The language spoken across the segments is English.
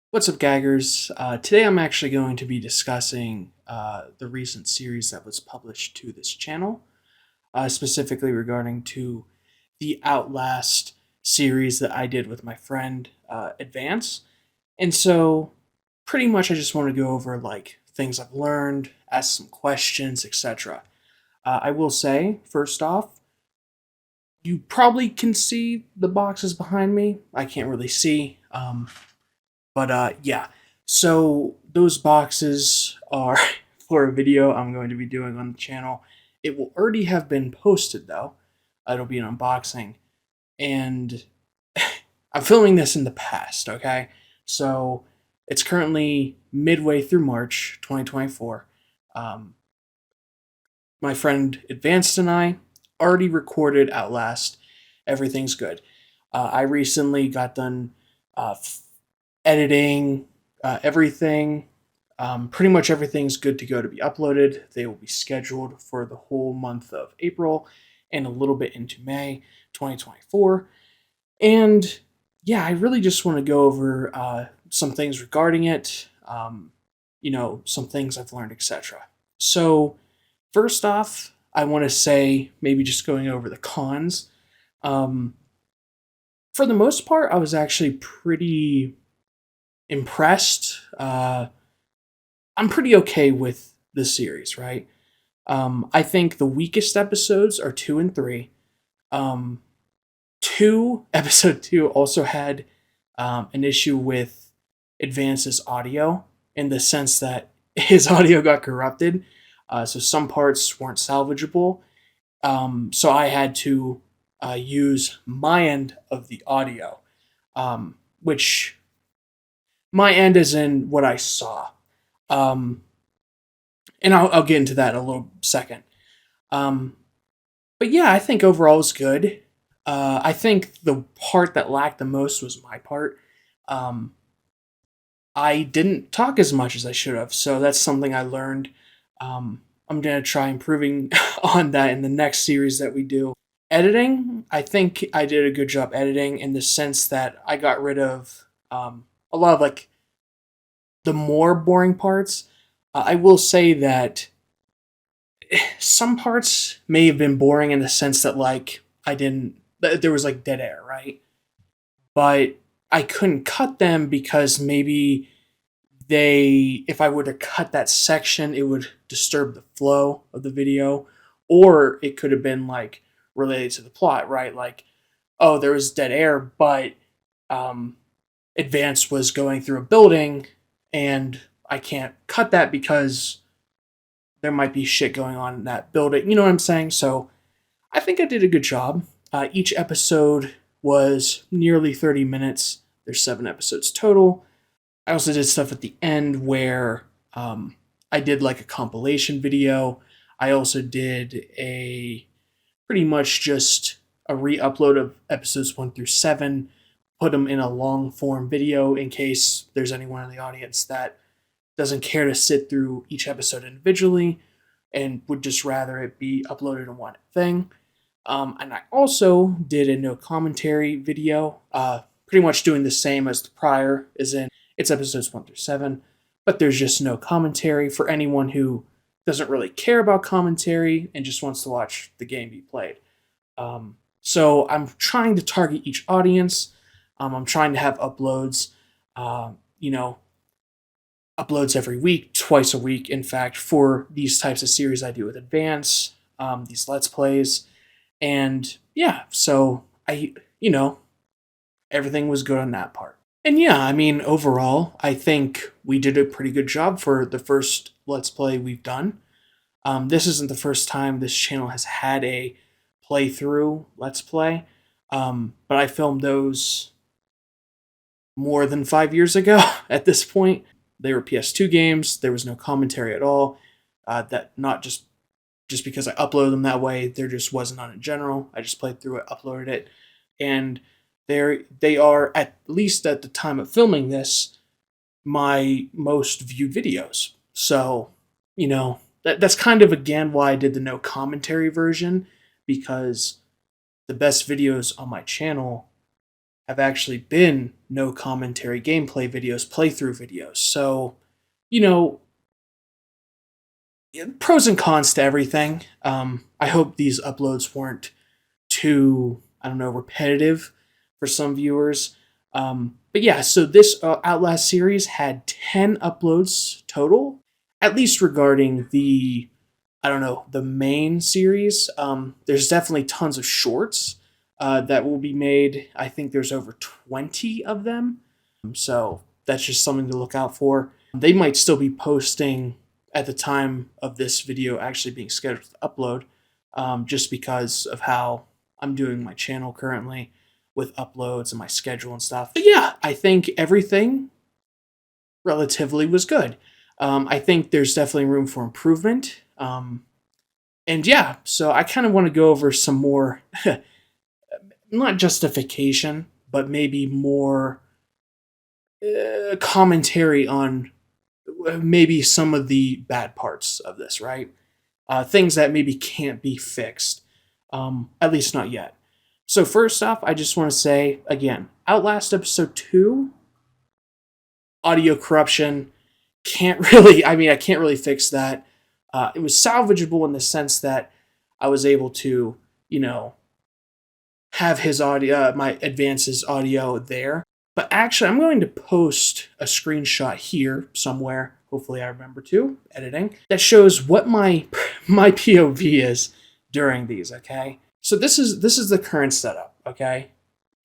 What's up, gaggers? Today I'm actually going to be discussing the recent series that was published to this channel, specifically regarding to the Outlast series that I did with my friend Advance. And so, pretty much, I just want to go over like things I've learned, ask some questions, etc. I will say, first off, you probably can see the boxes behind me. I can't really see. But yeah, so those boxes are for a video I'm going to be doing on the channel. It will already have been posted though. It'll be an unboxing. And I'm filming this in the past, okay? So it's currently midway through March 2024. Um, my friend Advanced and I already recorded Outlast. Everything's good. I recently got done editing everything. Pretty much everything's good to go to be uploaded. They will be scheduled for the whole month of April and a little bit into May 2024. And yeah, I really just want to go over some things regarding it, some things I've learned, etc. So, first off, I want to say maybe just going over the cons. Um, for the most part, I was actually pretty impressed. I'm pretty okay with the series, right? I think the weakest episodes are 2 and 3. Um, episode 2 also had an issue with Advance's audio in the sense that his audio got corrupted. So some parts weren't salvageable. So I had to use my end of the audio, which my end is in what I saw. Um, and I'll get into that in a little second. Um, but yeah, I think overall was good. I think the part that lacked the most was my part. Um, I didn't talk as much as I should have, so that's something I learned. I'm gonna try improving on that in the next series that we do. Editing, I think I did a good job editing in the sense that I got rid of a lot of like the more boring parts. I will say that some parts may have been boring in the sense that like there was like dead air, right? But I couldn't cut them because maybe if I were to cut that section, it would disturb the flow of the video, or it could have been like related to the plot, right? Like, oh, there was dead air, but um, Advance was going through a building, and I can't cut that because there might be shit going on in that building. You know what I'm saying? So I think I did a good job. Each episode was nearly 30 minutes. There's 7 episodes total. I also did stuff at the end where I did like a compilation video. I also did a pretty much just a re-upload of episodes 1 through 7, put them in a long form video in case there's anyone in the audience that doesn't care to sit through each episode individually and would just rather it be uploaded in one thing. And I also did a no commentary video, pretty much doing the same as the prior, as in it's episodes 1 through 7, but there's just no commentary for anyone who doesn't really care about commentary and just wants to watch the game be played. So I'm trying to target each audience. I'm trying to have uploads, you know, uploads every week, twice a week, in fact, for these types of series I do with Advance, these Let's Plays. And yeah, so everything was good on that part. And yeah, I mean, overall, I think we did a pretty good job for the first Let's Play we've done. This isn't the first time this channel has had a playthrough Let's Play, but I filmed those more than 5 years ago at this point. They were PS2 games. There was no commentary at all. That not just because I uploaded them that way. There just wasn't on in general. I just played through it, uploaded it, and they are, at least at the time of filming this, my most viewed videos. So that's kind of again why I did the no commentary version, because the best videos on my channel have actually been no commentary gameplay videos, playthrough videos. So, you know, pros and cons to everything. I hope these uploads weren't too, I don't know, repetitive for some viewers. But yeah, so this Outlast series had 10 uploads total, at least regarding the, I don't know, the main series. There's definitely tons of shorts that will be made. I think there's over 20 of them. So that's just something to look out for. They might still be posting at the time of this video actually being scheduled to upload, just because of how I'm doing my channel currently with uploads and my schedule and stuff. But yeah, I think everything relatively was good. I think there's definitely room for improvement. And yeah, so I kind of want to go over some more, not justification, but maybe more commentary on maybe some of the bad parts of this, right? Things that maybe can't be fixed, at least not yet. So first off, I just want to say, again, Outlast Episode 2, audio corruption, I can't really fix that. It was salvageable in the sense that I was able to, have his audio, my Advance's audio there. But actually, I'm going to post a screenshot here somewhere. Hopefully, I remember to editing that shows what my POV is during these. Okay, so this is the current setup. Okay,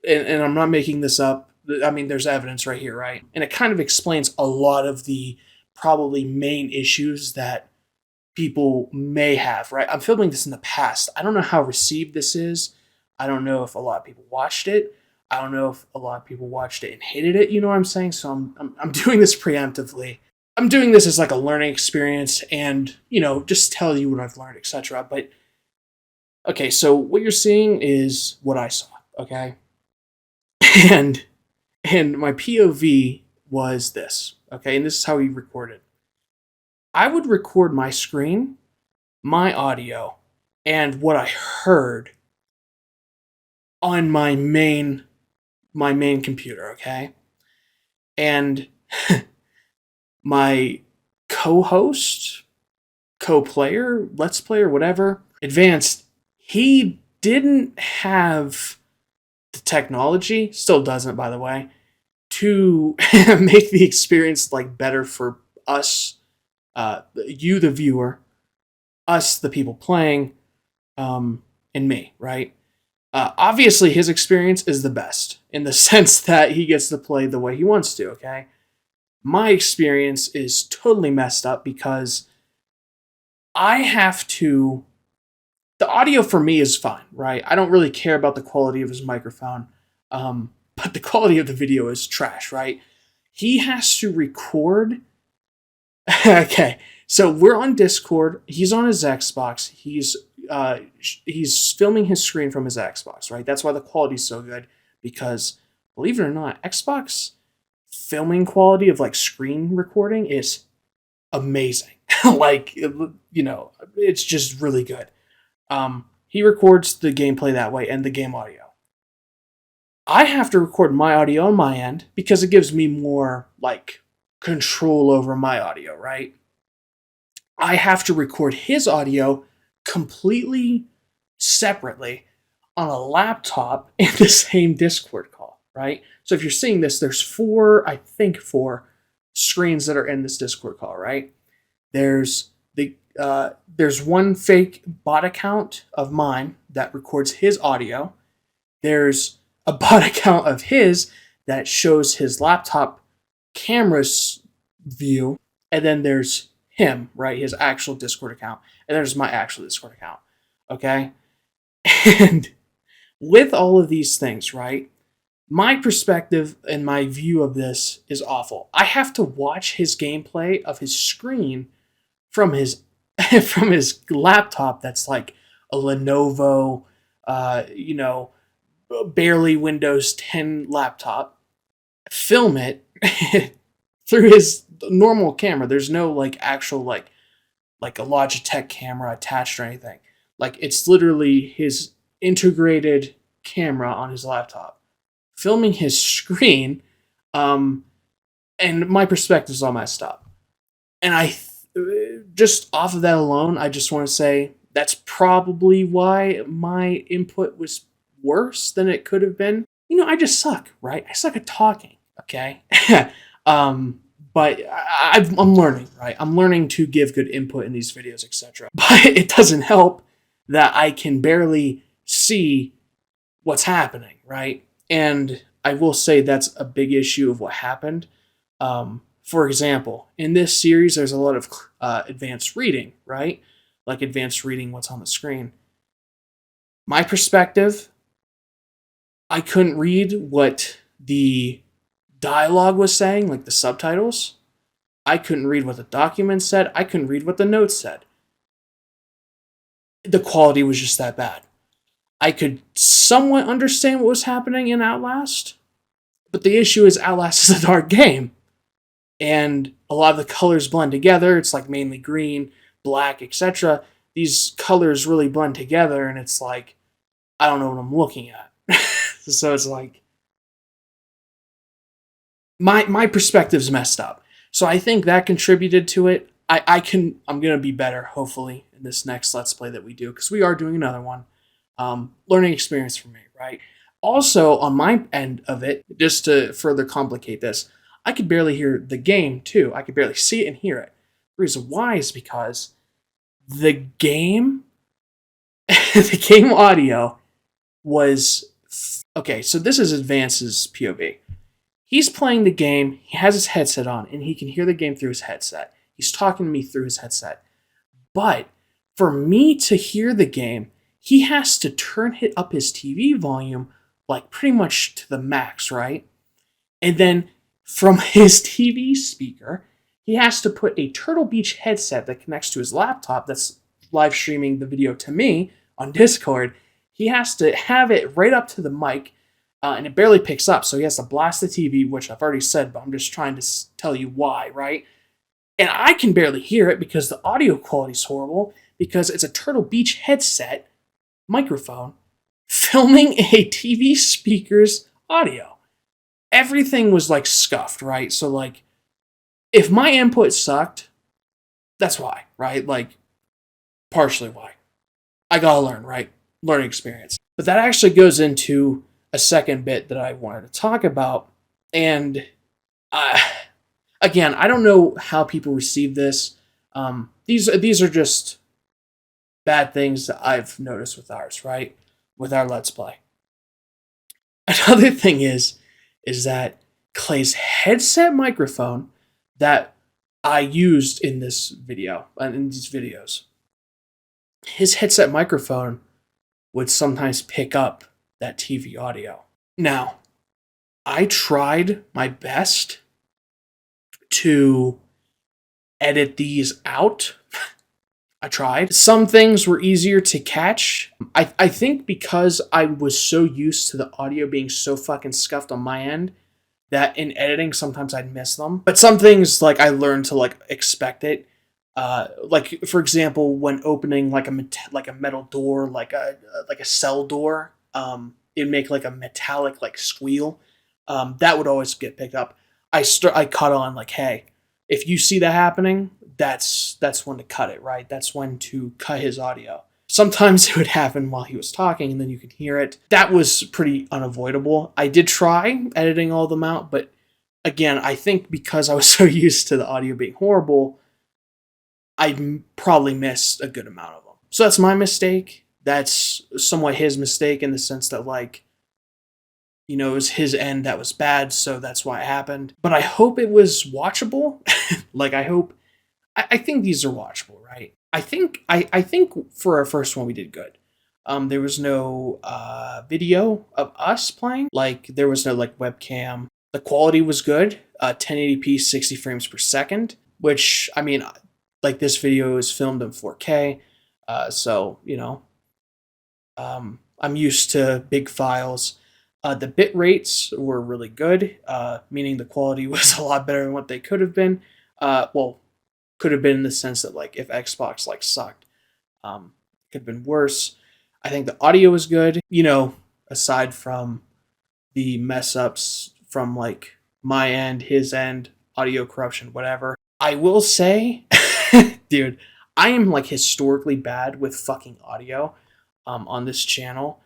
and I'm not making this up. I mean, there's evidence right here, right? And it kind of explains a lot of the probably main issues that people may have. Right, I'm filming this in the past. I don't know how received this is. I don't know if a lot of people watched it. I don't know if a lot of people watched it and hated it. You know what I'm saying? So I'm doing this preemptively. I'm doing this as like a learning experience, and just tell you what I've learned, etc. But okay, so what you're seeing is what I saw. Okay, and my POV was this. Okay, and this is how he recorded. I would record my screen, my audio, and what I heard on my main computer, okay? And my co-host, co-player, let's player, whatever, Advanced, he didn't have the technology, still doesn't, by the way, to make the experience like better for us, you the viewer, us the people playing, and me, right? Obviously, his experience is the best in the sense that he gets to play the way he wants to, okay? My experience is totally messed up because I have to. The audio for me is fine, right? I don't really care about the quality of his microphone, but the quality of the video is trash, right? He has to record. Okay, so we're on Discord. He's on his Xbox. He's filming his screen from his Xbox, right? That's why the quality's so good, because believe it or not, Xbox filming quality of like screen recording is amazing. Like, it's just really good. He records the gameplay that way and the game audio. I have to record my audio on my end because it gives me more like control over my audio, right? I have to record his audio completely separately on a laptop in the same Discord call, right? So if you're seeing this, there's four screens that are in this Discord call, right? There's one fake bot account of mine that records his audio. There's a bot account of his that shows his laptop camera's view, and then there's him, right? His actual Discord account, and there's my actual Discord account. Okay, and with all of these things, right? My perspective and my view of this is awful. I have to watch his gameplay of his screen from his from his laptop that's like a Lenovo, barely Windows 10 laptop, film it through his normal camera. There's no like actual like a Logitech camera attached or anything. Like, it's literally his integrated camera on his laptop. filming his screen, and my perspective's all messed up. And just off of that alone, I just want to say that's probably why my input was worse than it could have been. I just suck, right? I suck at talking, okay? um, but I'm learning, right? I'm learning to give good input in these videos, etc. But it doesn't help that I can barely see what's happening, right? And I will say that's a big issue of what happened. For example, in this series, there's a lot of advanced reading, right? Like advanced reading what's on the screen. My perspective, I couldn't read what the dialogue was saying, like the subtitles. I couldn't read what the document said. I couldn't read what the notes said. The quality was just that bad. I could somewhat understand what was happening in Outlast, but the issue is Outlast is a dark game. And a lot of the colors blend together. It's like mainly green, black, etc. These colors really blend together, and it's like, I don't know what I'm looking at. So it's like, my perspective's messed up. So I think that contributed to it. I'm going to be better, hopefully, in this next Let's Play that we do, because we are doing another one. Learning experience for me, right? Also, on my end of it, just to further complicate this, I could barely hear the game, too. I could barely see it and hear it. The reason why is because the game, the game audio was... Okay, so this is Advance's POV. He's playing the game, he has his headset on, and he can hear the game through his headset. He's talking to me through his headset. But for me to hear the game, he has to turn up his TV volume like pretty much to the max, right? And then from his TV speaker, he has to put a Turtle Beach headset that connects to his laptop that's live streaming the video to me on Discord. He has to have it right up to the mic, and it barely picks up, so he has to blast the TV, which I've already said, but I'm just trying to tell you why, right? And I can barely hear it because the audio quality is horrible, because it's a Turtle Beach headset microphone filming a TV speaker's audio. Everything was like scuffed, right? So like, if my input sucked, that's why, right? Like, partially why. I gotta learn, right? Learning experience. But that actually goes into a second bit that I wanted to talk about. And again, I don't know how people receive this. These are just bad things that I've noticed with ours, right? With our Let's Play. Another thing is that Clay's headset microphone that I used in this video, in these videos, his headset microphone would sometimes pick up that TV audio. Now, I tried my best to edit these out. I tried. Some things were easier to catch. I think because I was so used to the audio being so fucking scuffed on my end that in editing sometimes I'd miss them. But some things, like, I learned to like expect it. Like for example, when opening like a metal door, like a cell door, it'd make like a metallic like squeal. That would always get picked up. I caught on like, hey, if you see that happening, that's when to cut it, right? That's when to cut his audio. Sometimes it would happen while he was talking, and then you could hear it. That was pretty unavoidable. I did try editing all of them out, but again, I think because I was so used to the audio being horrible, I probably missed a good amount of them. So that's my mistake. That's somewhat his mistake in the sense that, like, you know, it was his end that was bad, so that's why it happened. But I hope it was watchable. Like, I think these are watchable, right? I think for our first one we did good. There was no video of us playing. Like, there was no like webcam. The quality was good. 1080p, 60 frames per second. Which, I mean, like, this video is filmed in 4K. So, you know, I'm used to big files. The bit rates were really good, meaning the quality was a lot better than what they could have been. Well, could have been in the sense that, like, if Xbox like sucked, could have been worse. I think the audio was good, you know, aside from the mess ups from like my end, his end, audio corruption, whatever. I will say, dude, I am like historically bad with fucking audio on this channel.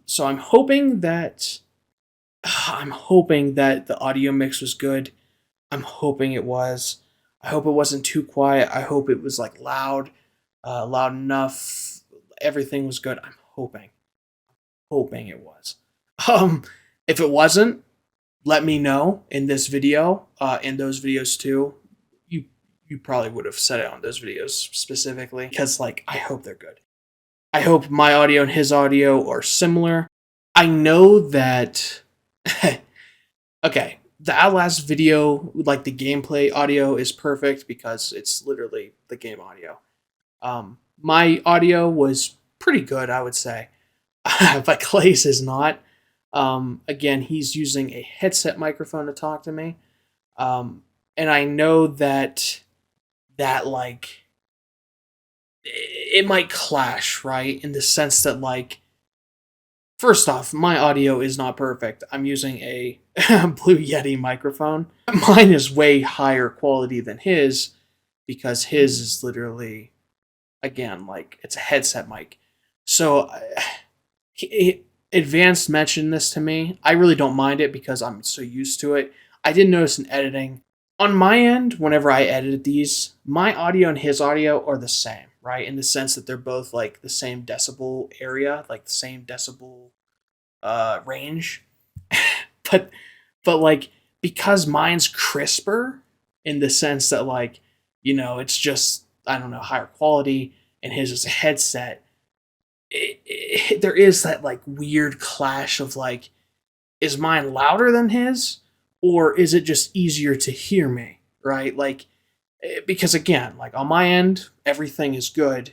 So I'm hoping that the audio mix was good. I'm hoping it was. I hope it wasn't too quiet. I hope it was like loud enough. Everything was good. I'm hoping it was. Um, if it wasn't, let me know in this video, in those videos too. You you probably would have said it on those videos specifically because like I hope they're good. I hope my audio and his audio are similar. I know that okay, the Outlast video, like the gameplay audio is perfect because it's literally the game audio. My audio was pretty good, I would say. But Clay's is not. Again, he's using a headset microphone to talk to me. And I know that like it might clash, right? In the sense that like first off, my audio is not perfect. I'm using a Blue Yeti microphone. Mine is way higher quality than his because his is literally again like it's a headset mic. So Advanced mentioned this to me. I really don't mind it because I'm so used to it. I did notice in editing on my end, whenever I edited these, my audio and his audio are the same, right? In the sense that they're both like the same decibel area, like the same decibel range. but like because mine's crisper in the sense that like, it's just I don't know, higher quality and his is a headset. There is that like weird clash of like, is mine louder than his or is it just easier to hear me, right? Like because again, like on my end everything is good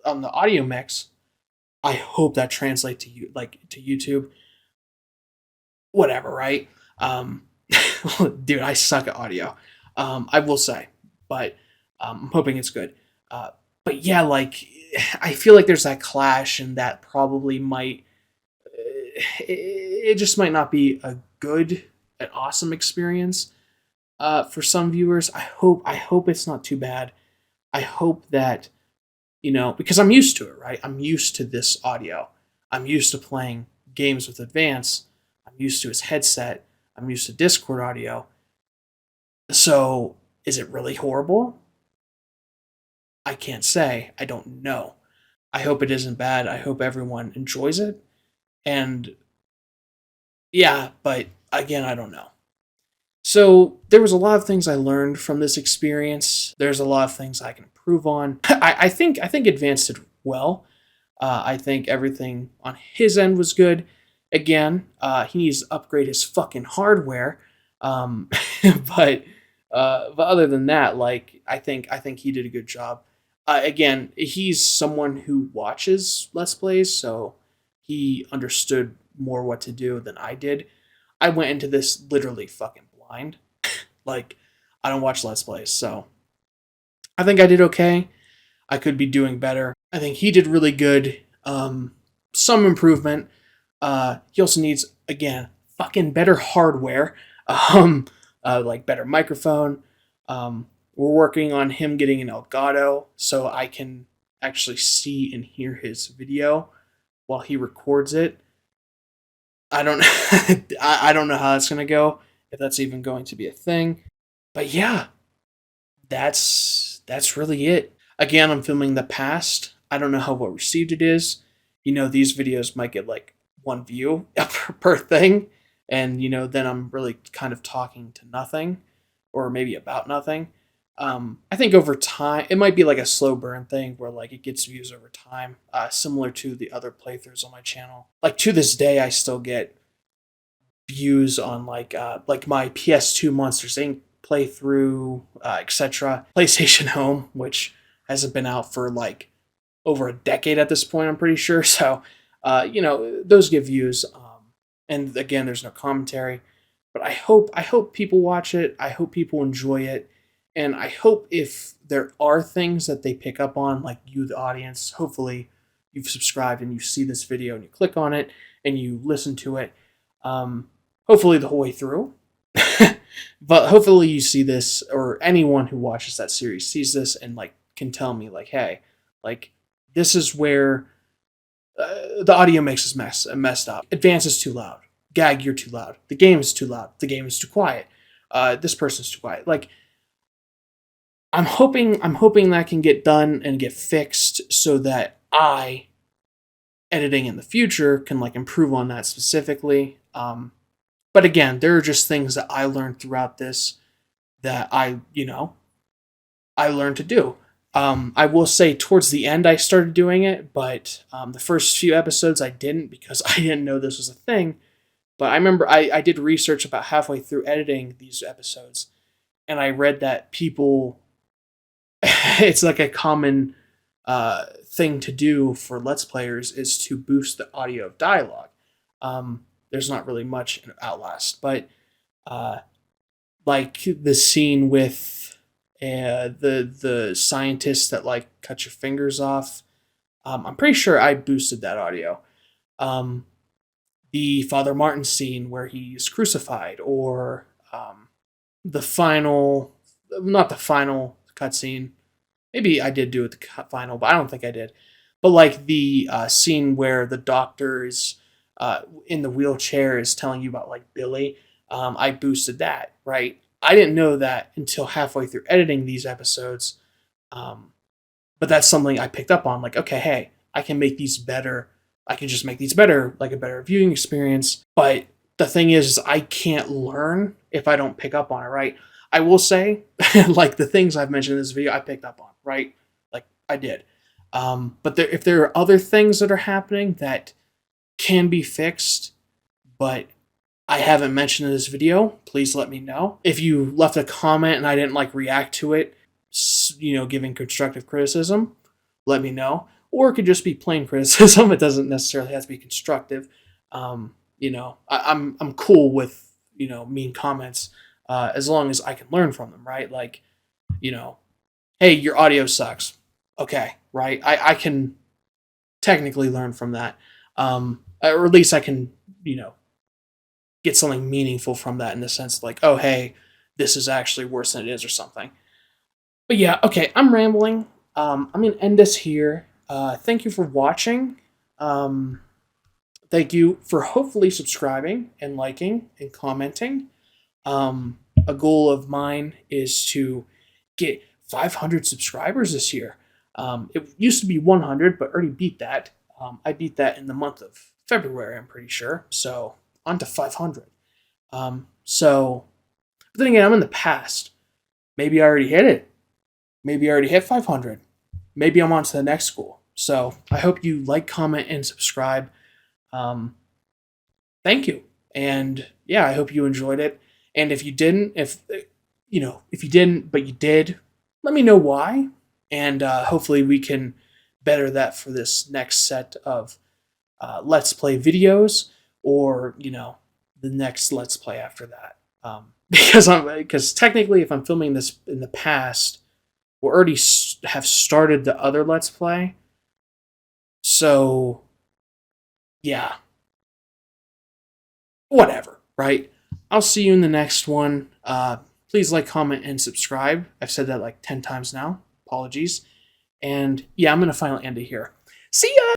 on the audio mix. I hope that translates to you like to YouTube, whatever, right? um Dude, I suck at audio, I will say, but I'm hoping it's good. But yeah, like I feel like there's that clash and that probably might it just might not be a good an awesome experience for some viewers. I hope it's not too bad. I hope that because I'm used to it, right? I'm used to this audio. I'm used to playing games with Advance. I'm used to his headset. I'm used to Discord audio. So is it really horrible? I can't say. I don't know. I hope it isn't bad. I hope everyone enjoys it. And yeah, but again, I don't know. So there was a lot of things I learned from this experience. There's a lot of things I can improve on. I think Advanced did well. I think everything on his end was good. Again, he needs to upgrade his fucking hardware. Um, but but other than that, like I think he did a good job. Again, he's someone who watches Let's Plays, so he understood more what to do than I did. I went into this literally fucking blind. Like, I don't watch Let's Plays, so I think I did okay. I could be doing better. I think he did really good. Some improvement. He also needs, again, fucking better hardware. Um, like better microphone. We're working on him getting an Elgato so I can actually see and hear his video while he records it. I don't I don't know how that's gonna go, if that's even going to be a thing. But yeah, that's really it. Again, I'm filming the past. I don't know how well received it is. These videos might get like one view per thing, and then I'm really kind of talking to nothing, or maybe about nothing. I think over time it might be like a slow burn thing where like it gets views over time, similar to the other playthroughs on my channel. Like to this day, I still get views on like my PS2 Monsters Inc. playthrough, etc. PlayStation Home, which hasn't been out for like over a decade at this point, I'm pretty sure. So, those get views. And again, there's no commentary, but I hope people watch it. I hope people enjoy it, and I hope if there are things that they pick up on, like you, the audience, hopefully you've subscribed and you see this video and you click on it and you listen to it. Hopefully the whole way through. But hopefully you see this, or anyone who watches that series sees this and like can tell me like, hey, like this is where the audio makes us messed up. Advance is too loud. Gag, you're too loud. The game is too loud. The game is too quiet. This person's too quiet. Like I'm hoping that can get done and get fixed so that I, editing in the future, can like improve on that specifically. But again, there are just things that I learned throughout this that I learned to do. I will say towards the end I started doing it, but the first few episodes I didn't because I didn't know this was a thing. But I remember I did research about halfway through editing these episodes, and I read that people, it's like a common thing to do for Let's Players is to boost the audio of dialogue. There's not really much in Outlast, but like the scene with the scientist that like cut your fingers off, I'm pretty sure I boosted that audio. The Father Martin scene where he's crucified, or the final, not the final cutscene. Maybe I did do it the final, but I don't think I did. But like the scene where the doctor is in the wheelchair is telling you about like Billy, I boosted that, right? I didn't know that until halfway through editing these episodes, but that's something I picked up on. Like, okay, hey, I can make these better. I can just make these better, like a better viewing experience. But the thing is I can't learn if I don't pick up on it, right? I will say, like the things I've mentioned in this video, I picked up on, right? Like I did. But if there are other things that are happening that can be fixed, but I haven't mentioned in this video, please let me know. If you left a comment and I didn't like react to it, giving constructive criticism, let me know. Or it could just be plain criticism. It doesn't necessarily have to be constructive. I'm cool with mean comments as long as I can learn from them, right? Like, hey, your audio sucks. Okay, right? I can technically learn from that, or at least I can get something meaningful from that in the sense like, oh, hey, this is actually worse than it is or something. But yeah, okay, I'm rambling. I'm going to end this here. Thank you for watching. Thank you for hopefully subscribing and liking and commenting. A goal of mine is to get 500 subscribers this year. It used to be 100, but already beat that. I beat that in the month of February, I'm pretty sure. So on to 500. But then again, I'm in the past. Maybe I already hit it. Maybe I already hit 500. Maybe I'm on to the next goal. So I hope you like, comment, and subscribe. Thank you. And yeah, I hope you enjoyed it. And if you didn't, if you didn't, but you did, let me know why. And hopefully we can better that for this next set of Let's Play videos, or, the next Let's Play after that. Because technically, if I'm filming this in the past, we already have started the other Let's Play. So, yeah. Whatever, right? I'll see you in the next one. Please like, comment, and subscribe. I've said that like 10 times now. Apologies. And yeah, I'm going to finally end it here. See ya!